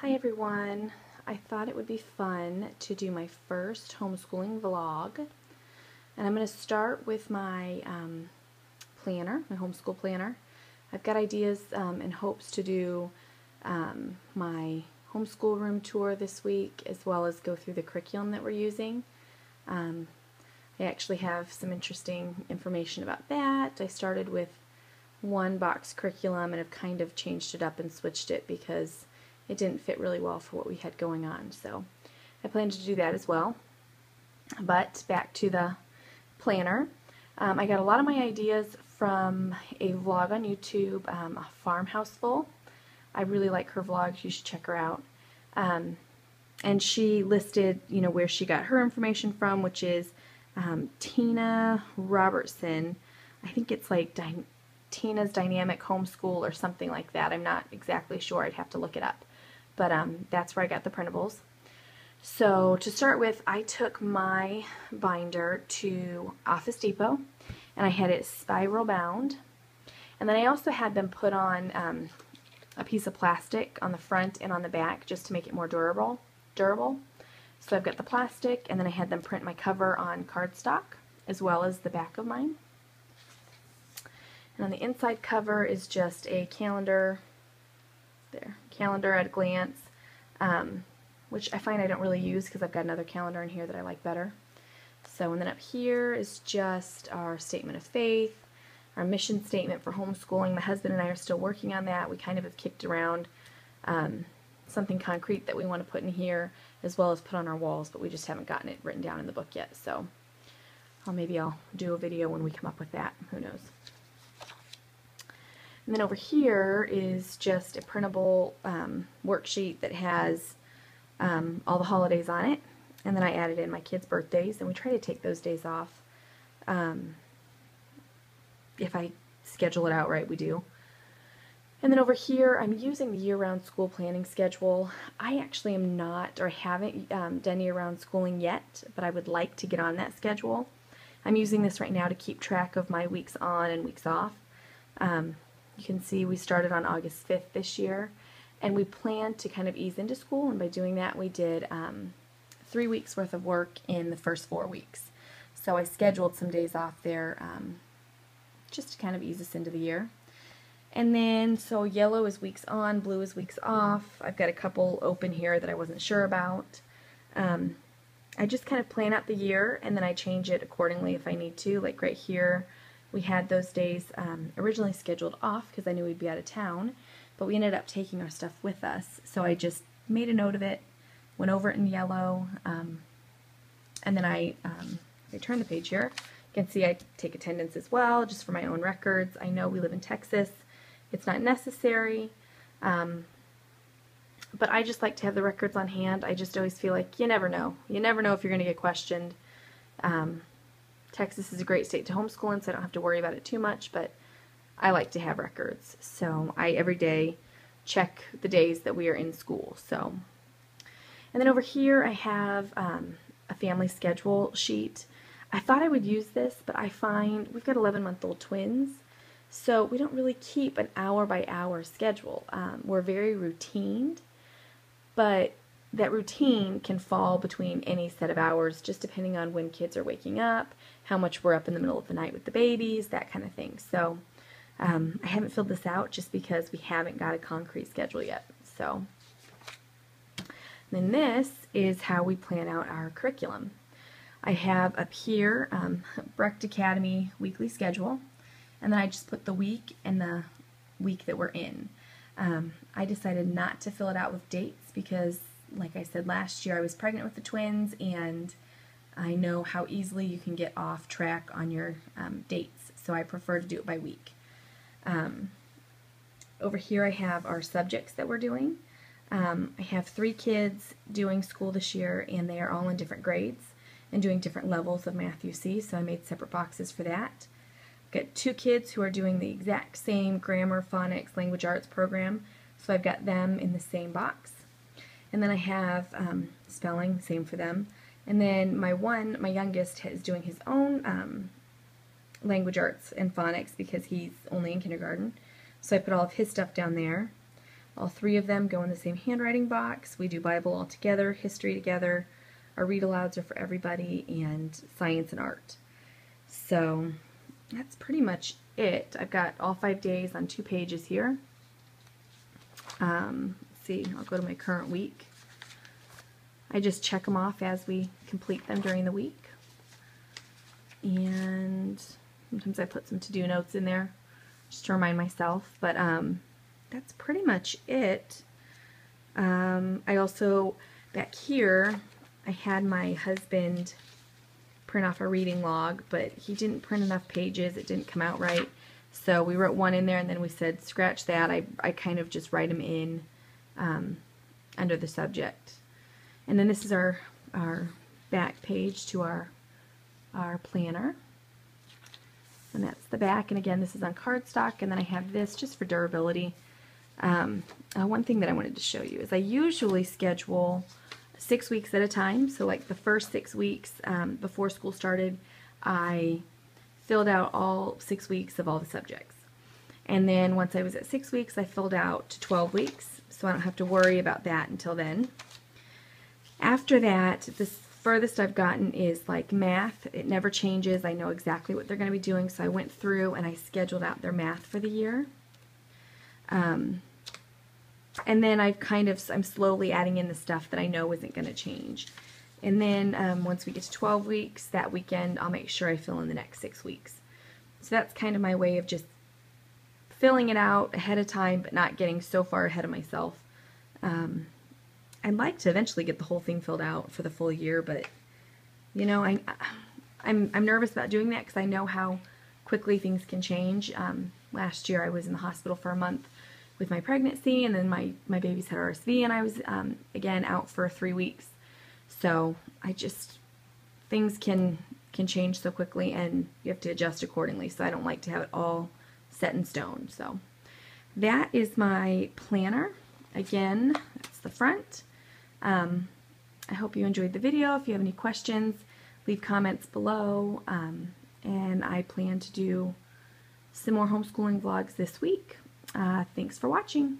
Hi everyone. I thought it would be fun to do my first homeschooling vlog, and I'm going to start with my planner, my homeschool planner. I've got ideas and hopes to do my homeschool room tour this week, as well as go through the curriculum that we're using. I actually have some interesting information about that. I started with one box curriculum and have kind of changed it up and switched it because it didn't fit really well for what we had going on. So I plan to do that as well. But back to the planner. I got a lot of my ideas from a vlog on YouTube, a farmhouse full. I really like her vlogs. You should check her out. And she listed, where she got her information from, which is Tina Robertson. I think it's like Tina's Dynamic Homeschool or something like that. I'm not exactly sure. I'd have to look it up. But that's where I got the printables. So to start with, I took my binder to Office Depot and I had it spiral bound. And then I also had them put on a piece of plastic on the front and on the back just to make it more durable. So I've got the plastic, and then I had them print my cover on cardstock as well as the back of mine. And on the inside cover is just a calendar. There, calendar at a glance, which I find I don't really use because I've got another calendar in here that I like better. So, and then up here is just our statement of faith, our mission statement for homeschooling. My husband and I are still working on that. We kind of have kicked around something concrete that we want to put in here, as well as put on our walls, but we just haven't gotten it written down in the book yet. So maybe I'll do a video when we come up with that. Who knows? And then over here is just a printable worksheet that has all the holidays on it. And then I added in my kids' birthdays, and we try to take those days off. If I schedule it out right, we do. And then over here, I'm using the year-round school planning schedule. I actually am not, or haven't done year-round schooling yet, but I would like to get on that schedule. I'm using this right now to keep track of my weeks on and weeks off. You can see we started on August 5th this year, and we planned to kind of ease into school, and by doing that we did 3 weeks worth of work in the first 4 weeks. So I scheduled some days off there just to kind of ease us into the year. And then, so yellow is weeks on, blue is weeks off. I've got a couple open here that I wasn't sure about. I just kind of plan out the year, and then I change it accordingly if I need to. Like right here, we had those days originally scheduled off because I knew we'd be out of town, but we ended up taking our stuff with us. So I just made a note of it, went over it in yellow, and then I turn the page here. You can see I take attendance as well, just for my own records. I know we live in Texas. It's not necessary, but I just like to have the records on hand. I just always feel like you never know. You never know if you're going to get questioned. Texas is a great state to homeschool in, so I don't have to worry about it too much, but I like to have records. So I every day check the days that we are in school. So, and then over here I have a family schedule sheet. I thought I would use this, but I find we've got 11-month-old twins, so we don't really keep an hour-by-hour schedule. We're very routined, but that routine can fall between any set of hours, just depending on when kids are waking up, how much we're up in the middle of the night with the babies, that kind of thing. So I haven't filled this out just because we haven't got a concrete schedule yet. So then this is how we plan out our curriculum. I have up here Brecht Academy weekly schedule, and then I just put the week and the week that we're in. I decided not to fill it out with dates because, like I said last year, I was pregnant with the twins, and I know how easily you can get off track on your dates, so I prefer to do it by week. Over here I have our subjects that we're doing. I have 3 kids doing school this year, and they are all in different grades and doing different levels of Math UC, so I made separate boxes for that. I've got 2 kids who are doing the exact same grammar, phonics, language arts program, so I've got them in the same box. And then I have spelling, same for them. And then my youngest, is doing his own language arts and phonics because he's only in kindergarten. So I put all of his stuff down there. All three of them go in the same handwriting box. We do Bible all together, history together, our read-alouds are for everybody, and science and art. So that's pretty much it. I've got all 5 days on 2 pages here. Let's see, I'll go to my current week. I just check them off as we complete them during the week. And sometimes I put some to-do notes in there just to remind myself, but that's pretty much it. I also, back here, I had my husband print off a reading log, but he didn't print enough pages. It didn't come out right. So we wrote one in there, and then we said, scratch that. I kind of just write them in under the subject. And then this is our back page to our planner. And that's the back. And again, this is on cardstock. And then I have this just for durability. One thing that I wanted to show you is I usually schedule 6 weeks at a time. So like the first 6 weeks before school started, I filled out all 6 weeks of all the subjects. And then once I was at 6 weeks, I filled out to 12 weeks. So I don't have to worry about that until then. After that, the furthest I've gotten is like math. It never changes. I know exactly what they're going to be doing. So I went through and I scheduled out their math for the year. And then I'm slowly adding in the stuff that I know isn't going to change. And then once we get to 12 weeks, that weekend, I'll make sure I fill in the next 6 weeks. So that's kind of my way of just filling it out ahead of time, but not getting so far ahead of myself. I'd like to eventually get the whole thing filled out for the full year, but you know, I'm nervous about doing that because I know how quickly things can change. Last year I was in the hospital for a month with my pregnancy, and then my babies had RSV, and I was again out for 3 weeks. So things can change so quickly, and you have to adjust accordingly. So I don't like to have it all set in stone. So that is my planner. Again, that's the front. I hope you enjoyed the video. If you have any questions, leave comments below. And I plan to do some more homeschooling vlogs this week. Thanks for watching.